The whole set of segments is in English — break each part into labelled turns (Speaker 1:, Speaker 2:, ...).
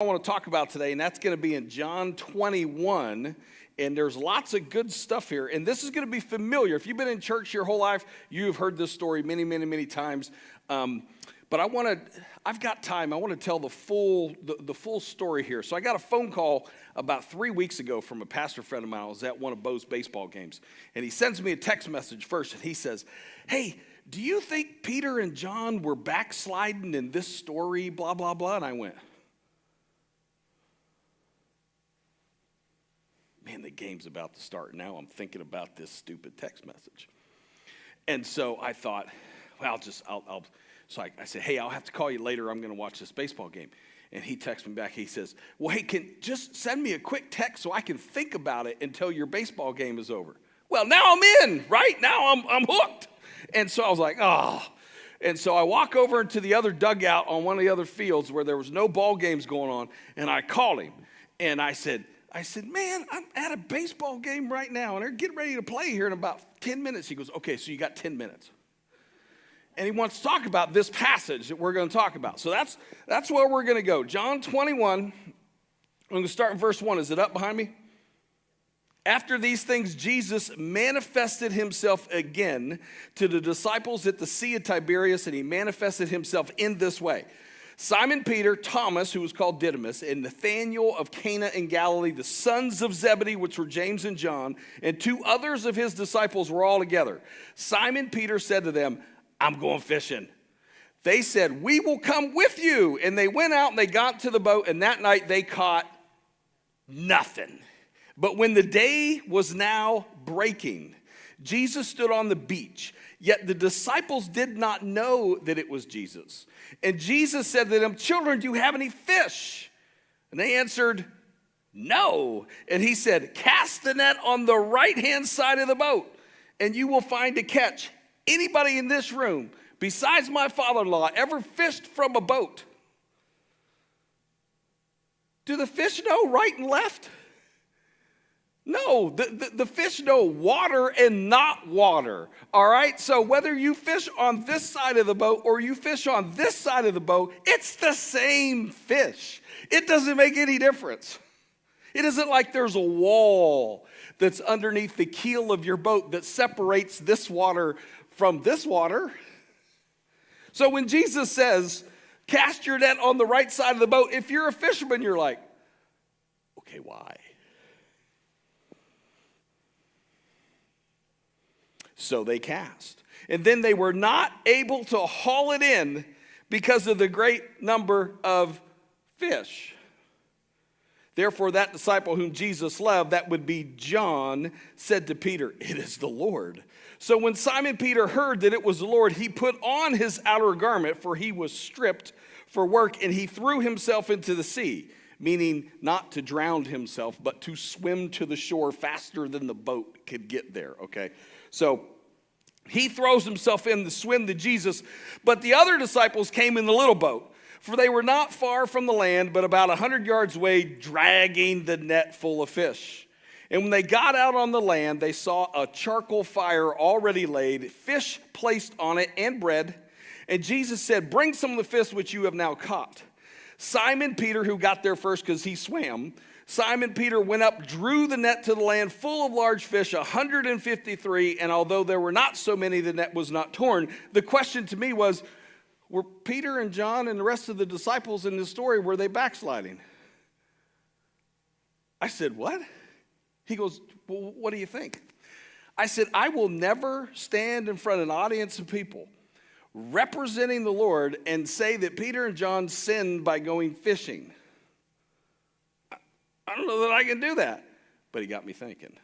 Speaker 1: I want to talk about today, and that's going to be in John 21, and there's lots of good stuff here, and this is going to be familiar. If you've been in church your whole life, you've heard this story many, many, many times, but I've got time. I want to tell the full story here. So I got a phone call about 3 weeks ago from a pastor friend of mine. I was at one of Bo's baseball games, and he sends me a text message first, and he says, "Hey, do you think Peter and John were backsliding in this story, blah, blah, blah?" And I went, man, the game's about to start. Now I'm thinking about this stupid text message. And so I thought, well, so I said, "Hey, I'll have to call you later. I'm going to watch this baseball game." And he texts me back. He says, "Well, hey, can just send me a quick text so I can think about it until your baseball game is over." Well, now I'm in, right? Now I'm hooked. And so I was like, oh. And so I walk over into the other dugout on one of the other fields where there was no ball games going on, and I called him. And I said, "Man, I'm at a baseball game right now, and they're getting ready to play here in about 10 minutes. He goes, "Okay, so you got 10 minutes. And he wants to talk about this passage that we're going to talk about. So that's where we're going to go. John 21, I'm going to start in verse 1. Is it up behind me? "After these things, Jesus manifested himself again to the disciples at the Sea of Tiberias, and he manifested himself in this way. Simon Peter, Thomas, who was called Didymus, and Nathanael of Cana in Galilee, the sons of Zebedee, which were James and John, and two others of his disciples were all together. Simon Peter said to them, 'I'm going fishing.' They said, 'We will come with you.' And they went out and they got to the boat, and that night they caught nothing. But when the day was now breaking, Jesus stood on the beach. Yet the disciples did not know that it was Jesus. And Jesus said to them, 'Children, do you have any fish?' And they answered, 'No.' And he said, 'Cast the net on the right-hand side of the boat, and you will find a catch. Anybody in this room, besides my father-in-law, ever fished from a boat? Do the fish know right and left? No, the fish know water and not water, all right? So whether you fish on this side of the boat or you fish on this side of the boat, it's the same fish. It doesn't make any difference. It isn't like there's a wall that's underneath the keel of your boat that separates this water from this water. So when Jesus says, 'Cast your net on the right side of the boat,' if you're a fisherman, you're like, okay, why? So they cast. And then they were not able to haul it in because of the great number of fish. Therefore, that disciple whom Jesus loved, that would be John, said to Peter, 'It is the Lord.' So when Simon Peter heard that it was the Lord, he put on his outer garment, for he was stripped for work, and he threw himself into the sea," meaning not to drown himself, but to swim to the shore faster than the boat could get there, okay? So he throws himself in to swim to Jesus, but the other disciples came in the little boat, for they were not far from the land, but about 100 yards away, dragging the net full of fish. And when they got out on the land, they saw a charcoal fire already laid, fish placed on it, and bread. And Jesus said, "Bring some of the fish which you have now caught." Simon Peter, who got there first because he swam, Simon Peter went up, drew the net to the land full of large fish, 153, and although there were not so many, the net was not torn. The question to me was, were Peter and John and the rest of the disciples in this story, were they backsliding? I said, "What?" He goes, "Well, what do you think?" I said, "I will never stand in front of an audience of people representing the Lord and say that Peter and John sinned by going fishing. I don't know that I can do that." But he got me thinking.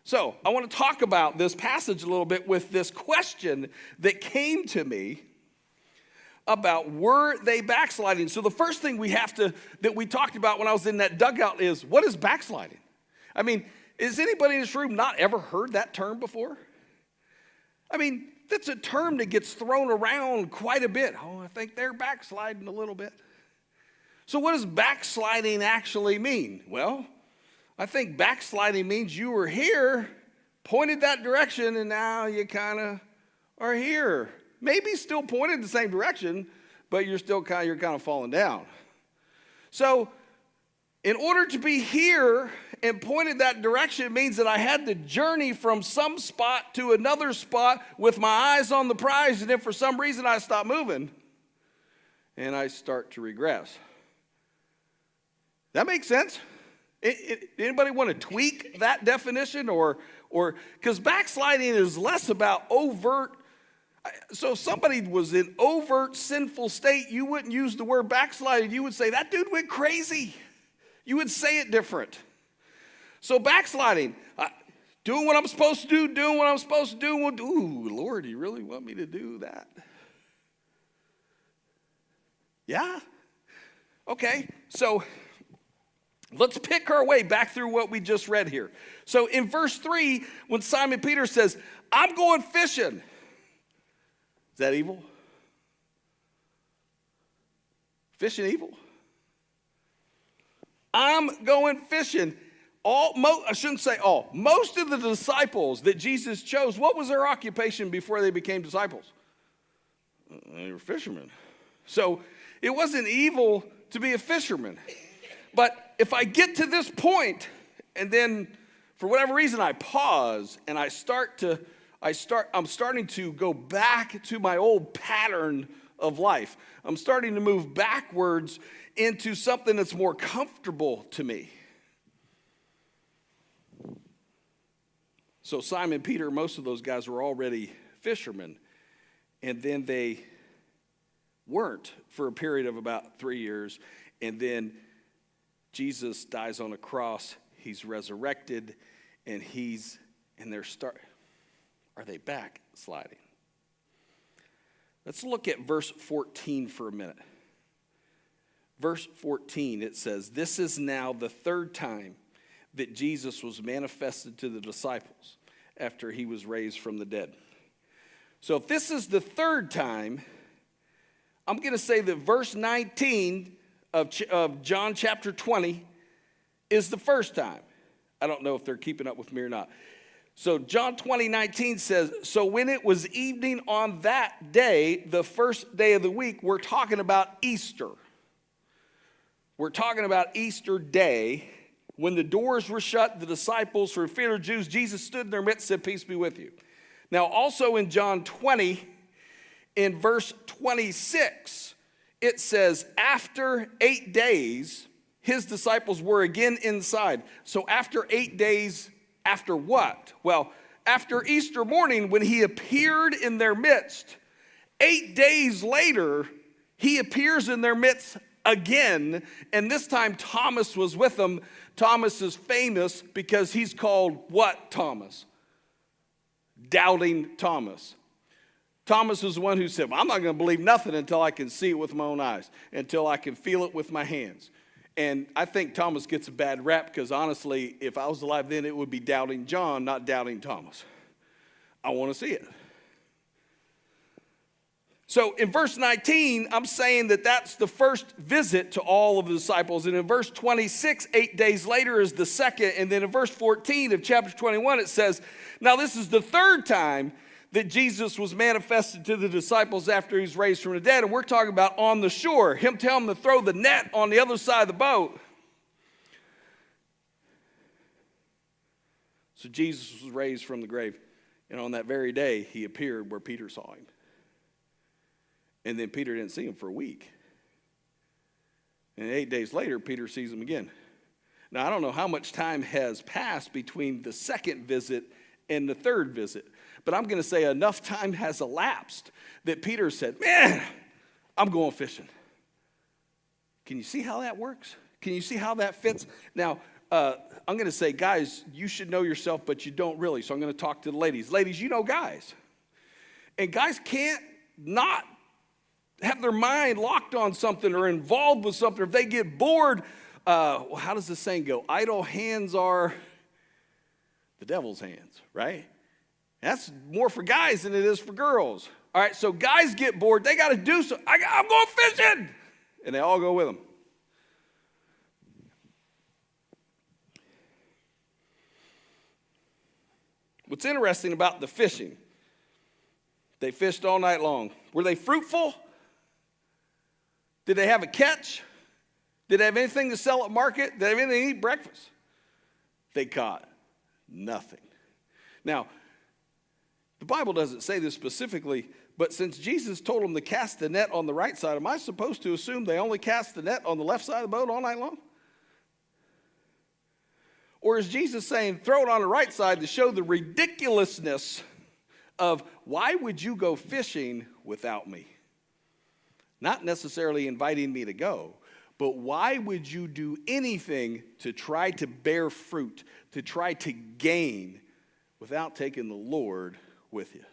Speaker 1: So I want to talk about this passage a little bit with this question that came to me about, were they backsliding? So the first thing that we talked about when I was in that dugout is, what is backsliding? I mean, has anybody in this room not ever heard that term before? I mean, that's a term that gets thrown around quite a bit. Oh, I think they're backsliding a little bit. So what does backsliding actually mean? Well, I think backsliding means you were here, pointed that direction, and now you kind of are here. Maybe still pointed the same direction, but you're kind of falling down. So in order to be here and pointed that direction, it means that I had to journey from some spot to another spot with my eyes on the prize, and if for some reason I stop moving and I start to regress. That makes sense? Anybody want to tweak that definition? Or because backsliding is less about overt. So if somebody was in overt sinful state, you wouldn't use the word backsliding. You would say, that dude went crazy. You would say it different. So backsliding, doing what I'm supposed to do, doing what I'm supposed to do. Ooh, Lord, you really want me to do that? Yeah? Okay, so let's pick our way back through what we just read here. So in verse 3, when Simon Peter says, I'm going fishing. Is that evil? Fishing evil? I'm going fishing. I shouldn't say all. Most of the disciples that Jesus chose, what was their occupation before they became disciples? They were fishermen. So it wasn't evil to be a fisherman. But if I get to this point and then for whatever reason I pause and I'm starting to go back to my old pattern of life. I'm starting to move backwards into something that's more comfortable to me. So Simon Peter, most of those guys were already fishermen, and then they weren't for a period of about 3 years, and then Jesus dies on a cross, he's resurrected, and are they backsliding? Let's look at verse 14 for a minute. Verse 14, it says, this is now the third time that Jesus was manifested to the disciples after he was raised from the dead. So if this is the third time, I'm going to say that verse 19 of John chapter 20 is the first time. I don't know if they're keeping up with me or not. So John 20:19 says, so when it was evening on that day, the first day of the week, we're talking about Easter. We're talking about Easter day. When the doors were shut, the disciples, for fear of Jews, Jesus stood in their midst and said, peace be with you. Now also in John 20, in verse 26, it says, after 8 days, his disciples were again inside. So after 8 days, after what? Well, after Easter morning, when he appeared in their midst, 8 days later, he appears in their midst again, and this time Thomas was with them. Thomas is famous because he's called what Thomas? Doubting Thomas. Thomas was the one who said, well, I'm not going to believe nothing until I can see it with my own eyes, until I can feel it with my hands. And I think Thomas gets a bad rap because honestly, if I was alive then, it would be doubting John, not doubting Thomas. I want to see it. So in verse 19, I'm saying that that's the first visit to all of the disciples. And in verse 26, 8 days later is the second. And then in verse 14 of chapter 21, it says, now this is the third time that Jesus was manifested to the disciples after he was raised from the dead. And we're talking about on the shore, him telling them to throw the net on the other side of the boat. So Jesus was raised from the grave. And on that very day, he appeared where Peter saw him. And then Peter didn't see him for a week. And 8 days later, Peter sees him again. Now, I don't know how much time has passed between the second visit and the third visit. But I'm going to say enough time has elapsed that Peter said, man, I'm going fishing. Can you see how that works? Can you see how that fits? Now, I'm going to say, guys, you should know yourself, but you don't really. So I'm going to talk to the ladies. Ladies, you know guys. And guys can't not have their mind locked on something or involved with something. If they get bored, how does the saying go? Idle hands are the devil's hands, right? That's more for guys than it is for girls. All right, so guys get bored. They got to do something. I'm going fishing. And they all go with them. What's interesting about the fishing, they fished all night long. Were they fruitful? Did they have a catch? Did they have anything to sell at market? Did they have anything to eat breakfast? They caught nothing. Now, the Bible doesn't say this specifically, but since Jesus told them to cast the net on the right side, am I supposed to assume they only cast the net on the left side of the boat all night long? Or is Jesus saying, throw it on the right side to show the ridiculousness of why would you go fishing without me? Not necessarily inviting me to go, but why would you do anything to try to bear fruit, to try to gain without taking the Lord with you?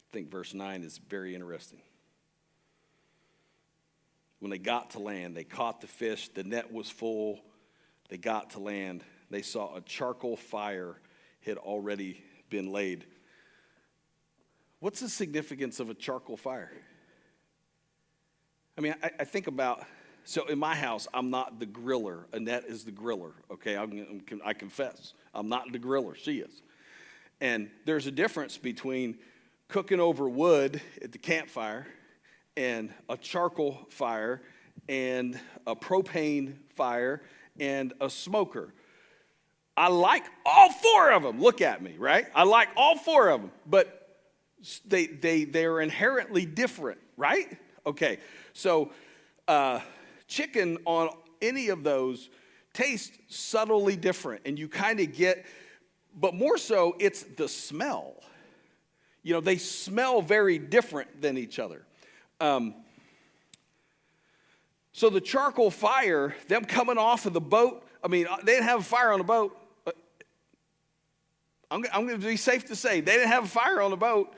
Speaker 1: I think verse 9 is very interesting. When they got to land, they caught the fish, the net was full, they got to land, they saw a charcoal fire had already been laid. What's the significance of a charcoal fire? I mean, I think about, so in my house, I'm not the griller. Annette is the griller, okay? I confess. I'm not the griller. She is. And there's a difference between cooking over wood at the campfire and a charcoal fire and a propane fire and a smoker. I like all four of them. Look at me, right? I like all four of them, but they're inherently different, right? Okay, so chicken on any of those tastes subtly different, and you kind of get, but more so, it's the smell. You know, they smell very different than each other. So the charcoal fire, them coming off of the boat, I mean, they didn't have a fire on the boat. I'm going to be safe to say they didn't have a fire on the boat.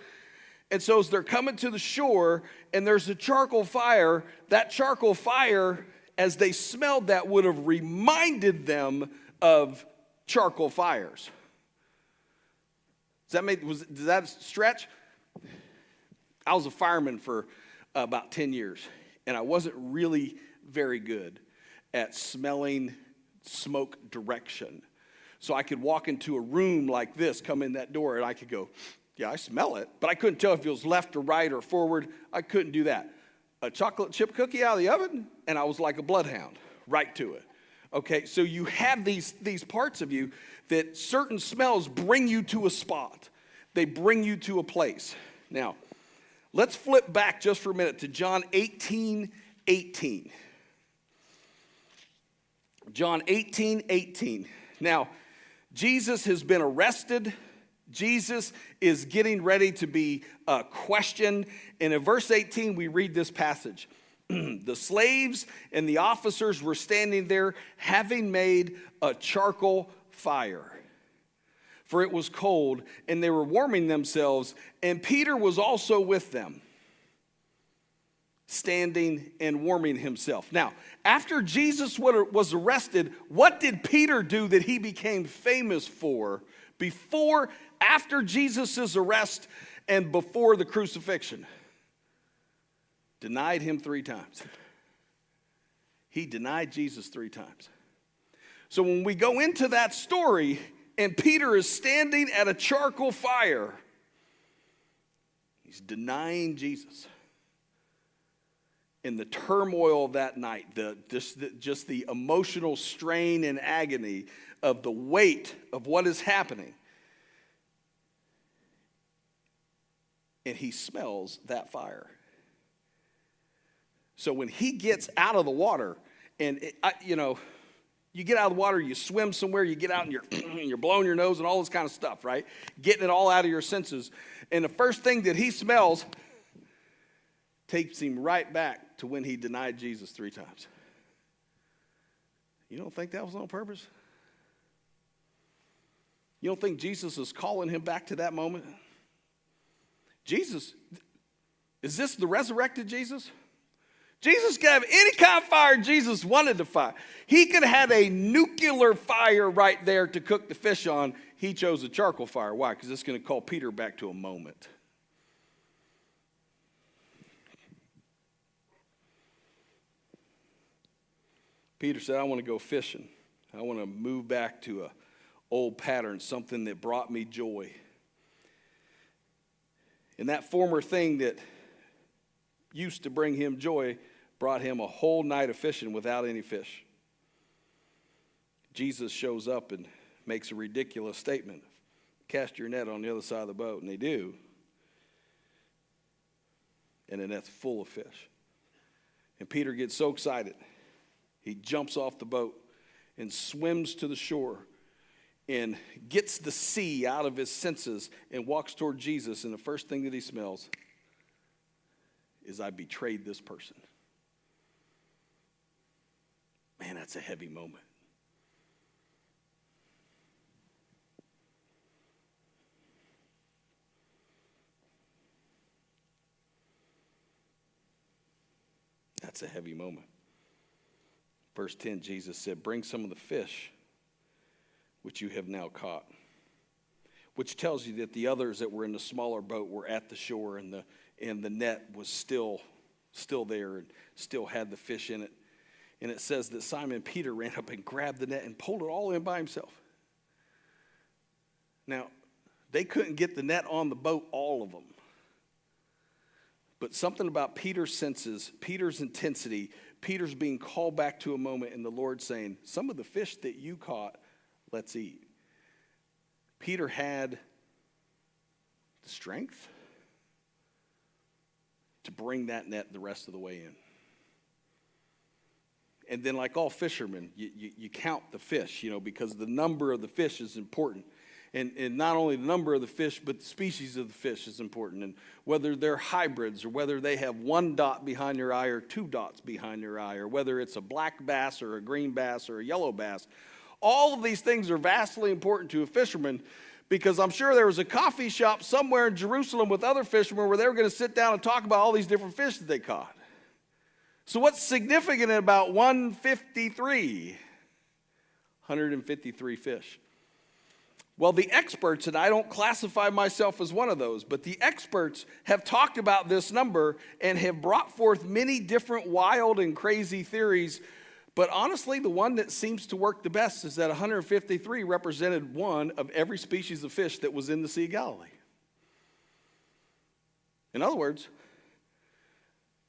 Speaker 1: And so as they're coming to the shore and there's a charcoal fire, that charcoal fire, as they smelled that, would have reminded them of charcoal fires. Does that stretch? I was a fireman for about 10 years, and I wasn't really very good at smelling smoke direction. So I could walk into a room like this, come in that door, and I could go, yeah, I smell it, but I couldn't tell if it was left or right or forward. I couldn't do that. A chocolate chip cookie out of the oven, and I was like a bloodhound, right to it. Okay, so you have these parts of you that certain smells bring you to a spot. They bring you to a place. Now, let's flip back just for a minute to John 18:18. John 18:18. Now, Jesus has been arrested. Jesus is getting ready to be questioned. And in verse 18, we read this passage. The slaves and the officers were standing there, having made a charcoal fire. For it was cold, and they were warming themselves, and Peter was also with them, standing and warming himself. Now, after Jesus was arrested, what did Peter do that he became famous for after Jesus' arrest and before the crucifixion? Denied him 3 times. He denied Jesus 3 times. So when we go into that story, and Peter is standing at a charcoal fire, he's denying Jesus. In the turmoil that night, just the emotional strain and agony of the weight of what is happening. And he smells that fire. So when he gets out of the water, and you get out of the water, you swim somewhere, you get out and you're blowing your nose and all this kind of stuff, right? Getting it all out of your senses. And the first thing that he smells takes him right back to when he denied Jesus 3 times. You don't think that was on purpose? You don't think Jesus is calling him back to that moment? Jesus, is this the resurrected Jesus? Jesus could have any kind of fire Jesus wanted to fire. He could have had a nuclear fire right there to cook the fish on. He chose a charcoal fire. Why? Because it's going to call Peter back to a moment. Peter said, I want to go fishing. I want to move back to an old pattern, something that brought me joy. And that former thing that used to bring him joy brought him a whole night of fishing without any fish. Jesus shows up and makes a ridiculous statement. Cast your net on the other side of the boat. And they do. And the net's full of fish. And Peter gets so excited, he jumps off the boat and swims to the shore and gets the sea out of his senses and walks toward Jesus. And the first thing that he smells is, I betrayed this person. Man, that's a heavy moment. That's a heavy moment. Verse 10, Jesus said, bring some of the fish which you have now caught. Which tells you that the others that were in the smaller boat were at the shore, and the net was still there and still had the fish in it. And it says that Simon Peter ran up and grabbed the net and pulled it all in by himself. Now, they couldn't get the net on the boat, all of them. But something about Peter's senses, Peter's intensity, Peter's being called back to a moment, and the Lord saying, some of the fish that you caught, let's eat. Peter had the strength to bring that net the rest of the way in. And then, like all fishermen, you count the fish, because the number of the fish is important. And not only the number of the fish, but the species of the fish is important. And whether they're hybrids, or whether they have one dot behind their eye or two dots behind their eye, or whether it's a black bass or a green bass or a yellow bass, all of these things are vastly important to a fisherman, because I'm sure there was a coffee shop somewhere in Jerusalem with other fishermen where they were going to sit down and talk about all these different fish that they caught. So what's significant about 153 fish? Well, the experts, and I don't classify myself as one of those, but the experts have talked about this number and have brought forth many different wild and crazy theories. But honestly, the one that seems to work the best is that 153 represented one of every species of fish that was in the Sea of Galilee. In other words,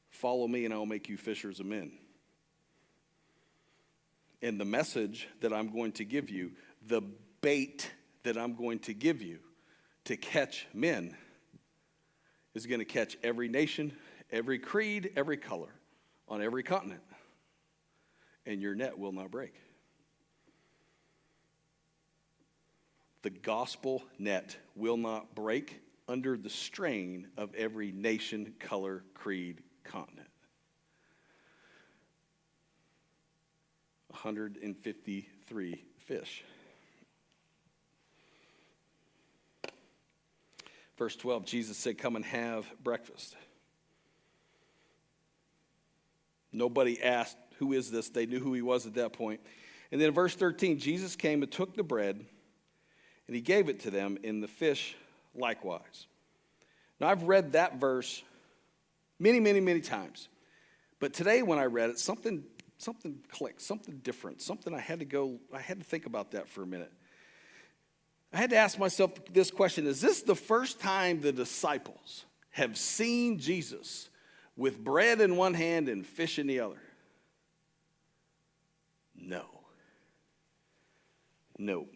Speaker 1: follow me and I will make you fishers of men. And the message that I'm going to give you, the bait that I'm going to give you to catch men, is going to catch every nation, every creed, every color, on every continent. And your net will not break. The gospel net will not break under the strain of every nation, color, creed, continent. 153 fish. Verse 12, Jesus said, come and have breakfast. Nobody asked, who is this? They knew who he was at that point. And then in verse 13, Jesus came and took the bread, and he gave it to them, and the fish likewise. Now, I've read that verse many, many, many times. But today when I read it, something clicked, something different, something I had to think about that for a minute. I had to ask myself this question: is this the first time the disciples have seen Jesus with bread in one hand and fish in the other? No.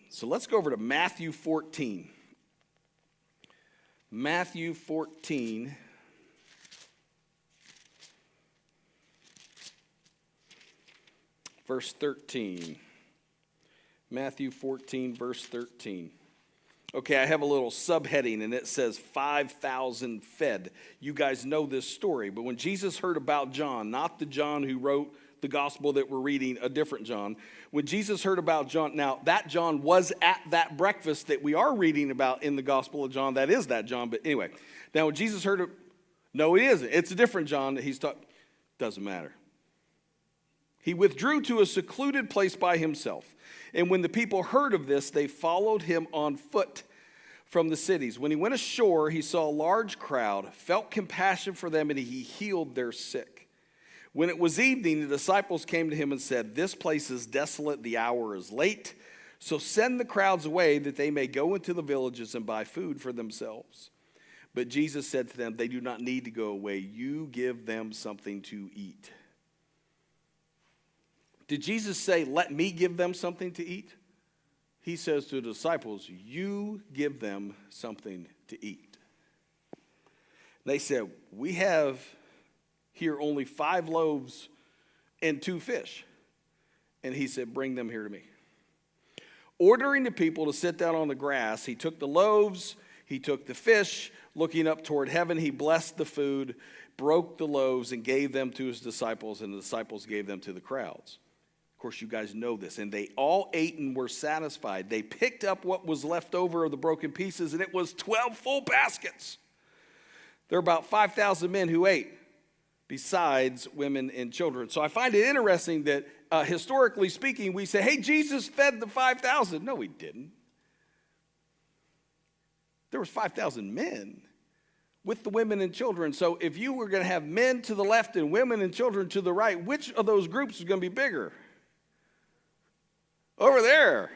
Speaker 1: So let's go over to Matthew 14. Matthew 14. Verse 13. Matthew 14, verse 13. Okay, I have a little subheading, and it says 5,000 fed. You guys know this story, but when Jesus heard about John, not the John who wrote the gospel that we're reading, a different John. When Jesus heard about John, now that John was at that breakfast that we are reading about in the Gospel of John. That is that John, but anyway. Now when Jesus heard it, no, it isn't. It's a different John that he's talking. Doesn't matter. He withdrew to a secluded place by himself. And when the people heard of this, they followed him on foot from the cities. When he went ashore, he saw a large crowd, felt compassion for them, and he healed their sick. When it was evening, the disciples came to him and said, "This place is desolate, the hour is late. So send the crowds away that they may go into the villages and buy food for themselves." But Jesus said to them, "They do not need to go away. You give them something to eat." Did Jesus say, "Let me give them something to eat"? He says to the disciples, "You give them something to eat." They said, "We have here only 5 loaves and 2 fish." And he said, "Bring them here to me." Ordering the people to sit down on the grass, he took the loaves, he took the fish. Looking up toward heaven, he blessed the food, broke the loaves, and gave them to his disciples, and the disciples gave them to the crowds. Of course, you guys know this. And they all ate and were satisfied. They picked up what was left over of the broken pieces, and it was 12 full baskets. There were about 5,000 men who ate, besides women and children. So I find it interesting that historically speaking, we say, "Hey, Jesus fed the 5,000. No, he didn't. There was 5,000 men with the women and children. So if you were going to have men to the left and women and children to the right, which of those groups is going to be bigger? Over there.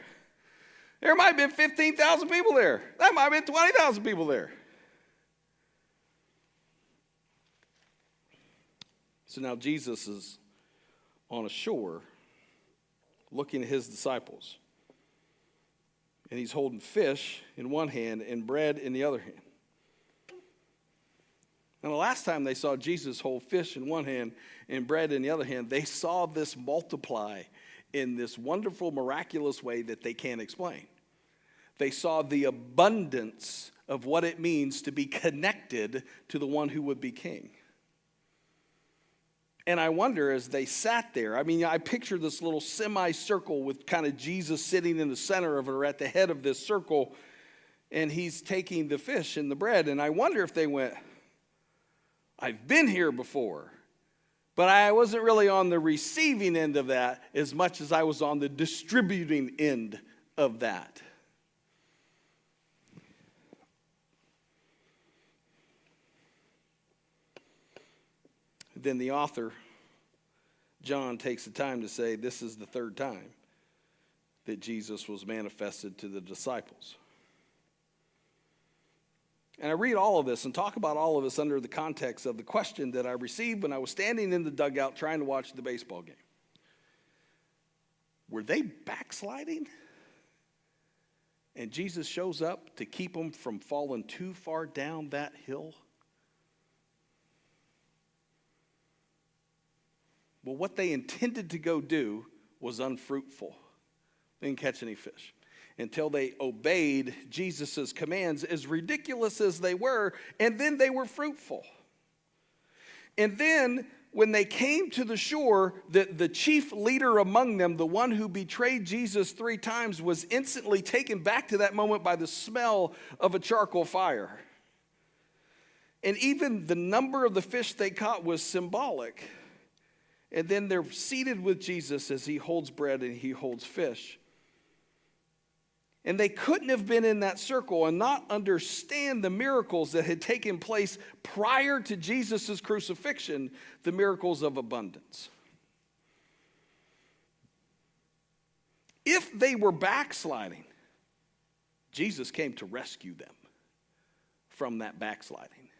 Speaker 1: There might have been 15,000 people there. That might have been 20,000 people there. So now Jesus is on a shore looking at his disciples. And he's holding fish in one hand and bread in the other hand. And the last time they saw Jesus hold fish in one hand and bread in the other hand, they saw this multiply in this wonderful, miraculous way that they can't explain. They saw the abundance of what it means to be connected to the one who would be king. And I wonder, as they sat there, I picture this little semicircle with kind of Jesus sitting in the center of it, or at the head of this circle, and he's taking the fish and the bread. And I wonder if they went, "I've been here before, but I wasn't really on the receiving end of that as much as I was on the distributing end of that." Then the author, John, takes the time to say this is the 3rd time that Jesus was manifested to the disciples. And I read all of this and talk about all of this under the context of the question that I received when I was standing in the dugout trying to watch the baseball game. Were they backsliding? And Jesus shows up to keep them from falling too far down that hill? Well, what they intended to go do was unfruitful. They didn't catch any fish until they obeyed Jesus' commands, as ridiculous as they were, and then they were fruitful. And then when they came to the shore, the chief leader among them, the one who betrayed Jesus 3 times, was instantly taken back to that moment by the smell of a charcoal fire. And even the number of the fish they caught was symbolic. And then they're seated with Jesus as he holds bread and he holds fish. And they couldn't have been in that circle and not understand the miracles that had taken place prior to Jesus' crucifixion, the miracles of abundance. If they were backsliding, Jesus came to rescue them from that backsliding.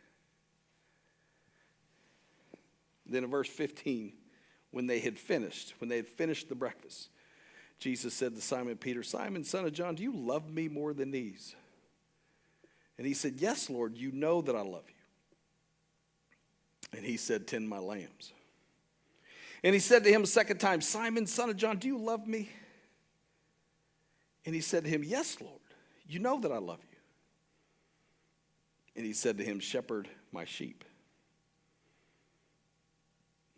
Speaker 1: Then in verse 15, when they had finished the breakfast, Jesus said to Simon Peter, "Simon, son of John, do you love me more than these?" And he said, "Yes, Lord, you know that I love you." And he said, "Tend my lambs." And he said to him a second time, "Simon, son of John, do you love me?" And he said to him, "Yes, Lord, you know that I love you." And he said to him, "Shepherd my sheep."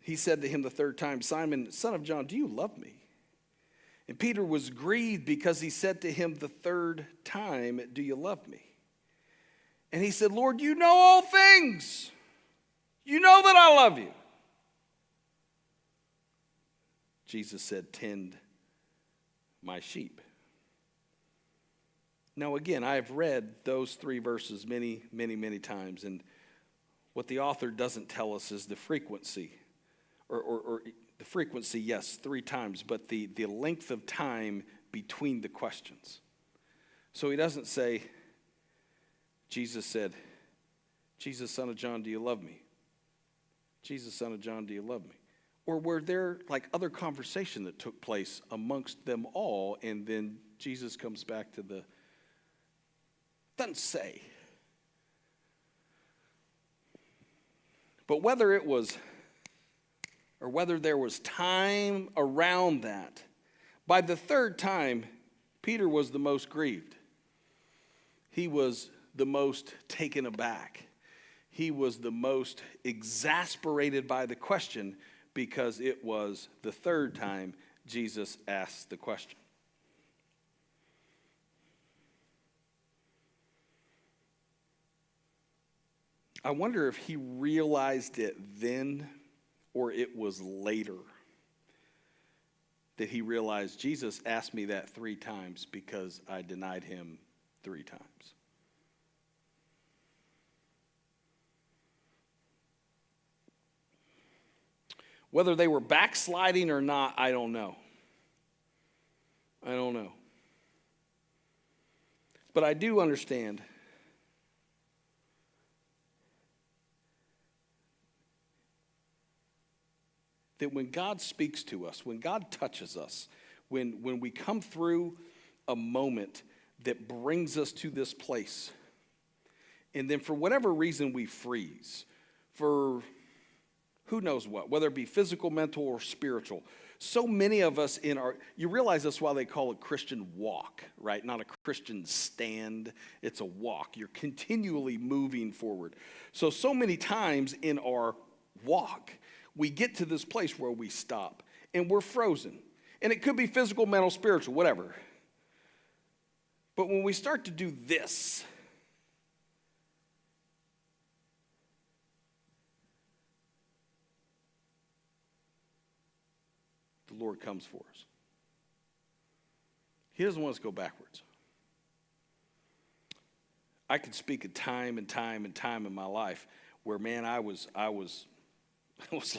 Speaker 1: He said to him the 3rd time, "Simon, son of John, do you love me?" And Peter was grieved because he said to him the 3rd time, "Do you love me?" And he said, "Lord, you know all things. You know that I love you." Jesus said, "Tend my sheep." Now again, I have read those 3 verses many, many, many times. And what the author doesn't tell us is the frequency or the frequency, yes, 3 times, but the length of time between the questions. So he doesn't say, Jesus said, Jesus, son of John, do you love me? Jesus, son of John, do you love me? Or were there like other conversation that took place amongst them all, and then Jesus comes back to the, doesn't say. But whether it was, or whether there was time around that, by the 3rd time, Peter was the most grieved. He was the most taken aback. He was the most exasperated by the question because it was the 3rd time Jesus asked the question. I wonder if he realized it then or it was later that he realized Jesus asked me that 3 times because I denied him 3 times. Whether they were backsliding or not, I don't know. I don't know. But I do understand that when God speaks to us, when God touches us, when we come through a moment that brings us to this place, and then for whatever reason we freeze, for who knows what, whether it be physical, mental, or spiritual. So many of us you realize that's why they call it Christian walk, right? Not a Christian stand, it's a walk. You're continually moving forward. So many times in our walk, we get to this place where we stop and we're frozen. And it could be physical, mental, spiritual, whatever. But when we start to do this, the Lord comes for us. He doesn't want us to go backwards. I could speak of time and time and time in my life where, man, I was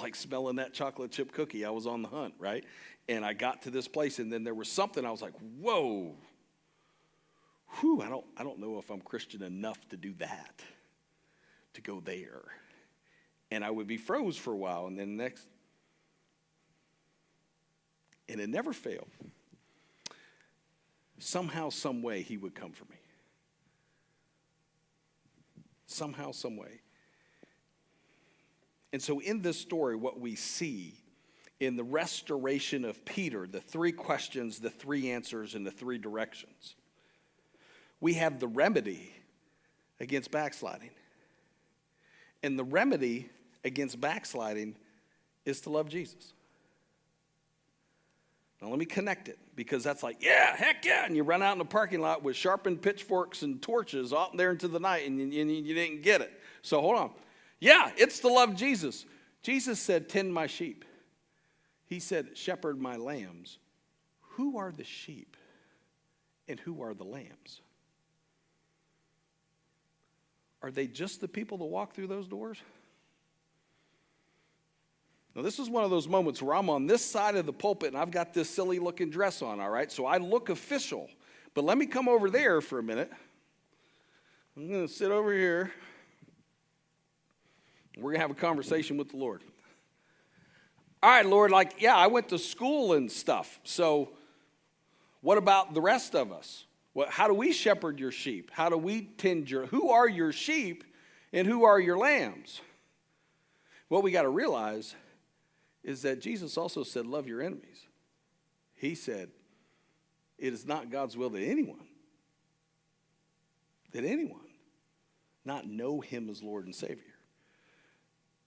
Speaker 1: like smelling that chocolate chip cookie. I was on the hunt, right? And I got to this place, and then there was something I was like, whoa. Whew, I don't know if I'm Christian enough to do that, to go there. And I would be froze for a while, and then next, and it never failed. Somehow, some way, he would come for me. Somehow, some way. And so in this story, what we see in the restoration of Peter, the 3 questions, the 3 answers, and the 3 directions, we have the remedy against backsliding. And the remedy against backsliding is to love Jesus. Now let me connect it, because that's like, yeah, heck yeah, and you run out in the parking lot with sharpened pitchforks and torches out there into the night, and you didn't get it. So hold on. Yeah, it's to love Jesus. Jesus said, tend my sheep. He said, shepherd my lambs. Who are the sheep and who are the lambs? Are they just the people that walk through those doors? Now, this is one of those moments where I'm on this side of the pulpit and I've got this silly looking dress on, all right? So I look official. But let me come over there for a minute. I'm going to sit over here. We're going to have a conversation with the Lord. All right, Lord, I went to school and stuff. So what about the rest of us? How do we shepherd your sheep? How do we tend who are your sheep and who are your lambs? What we got to realize is that Jesus also said, love your enemies. He said, it is not God's will that anyone not know him as Lord and Savior.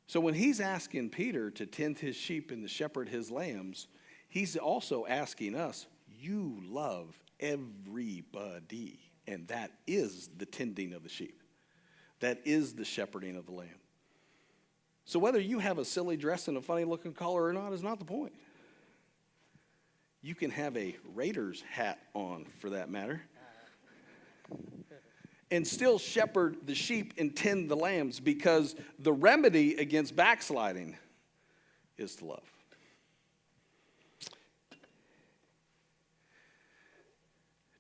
Speaker 1: So when he's asking Peter to tend his sheep and to shepherd his lambs, he's also asking us, you love everybody. And that is the tending of the sheep. That is the shepherding of the lamb. So whether you have a silly dress and a funny looking collar or not is not the point. You can have a Raiders hat on, for that matter, and still shepherd the sheep and tend the lambs, because the remedy against backsliding is to love.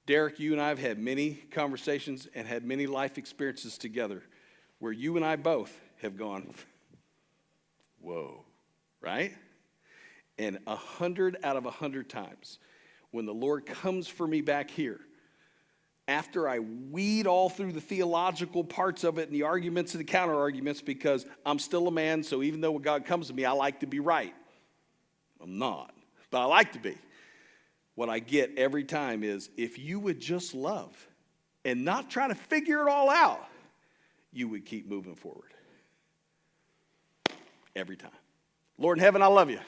Speaker 1: Derek, you and I have had many conversations and had many life experiences together where you and I both have gone, whoa, right? And 100 out of 100 times, when the Lord comes for me back here, after I weed all through the theological parts of it and the arguments and the counter arguments, because I'm still a man, so even though when God comes to me, I like to be right. I'm not, but I like to be. What I get every time is, if you would just love and not try to figure it all out, you would keep moving forward. Every time. Lord in heaven, I love you.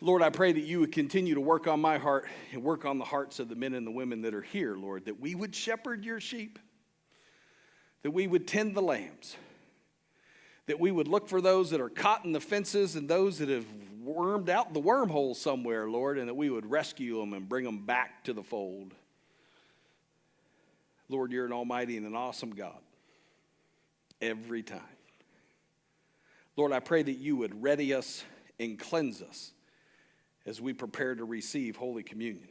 Speaker 1: Lord, I pray that you would continue to work on my heart and work on the hearts of the men and the women that are here, Lord, that we would shepherd your sheep, that we would tend the lambs, that we would look for those that are caught in the fences and those that have wormed out the wormhole somewhere, Lord, and that we would rescue them and bring them back to the fold. Lord, you're an almighty and an awesome God every time. Lord, I pray that you would ready us and cleanse us as we prepare to receive Holy Communion.